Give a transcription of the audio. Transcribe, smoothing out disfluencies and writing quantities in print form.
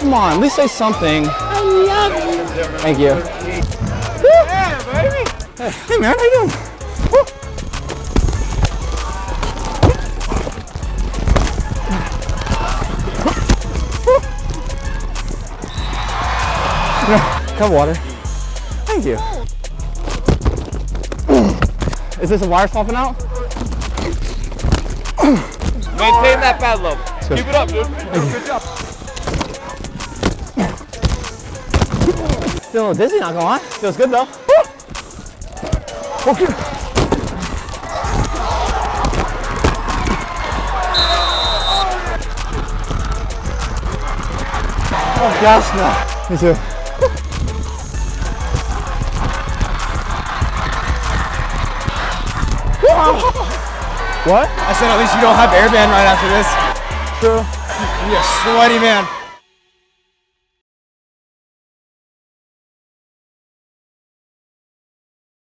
Come on, at least say something. I love you. Thank you. Yeah, baby. Hey man, how you doing? Woo. Cup of water. Thank you. Is this a wire popping out? Maintain that pad level. Keep it up, dude. Good job. Feeling a little dizzy, not gonna lie. Feels good though. Okay. Oh gosh, no. Me too. What? I said at least you don't have airband right after this. True. You're a sweaty man.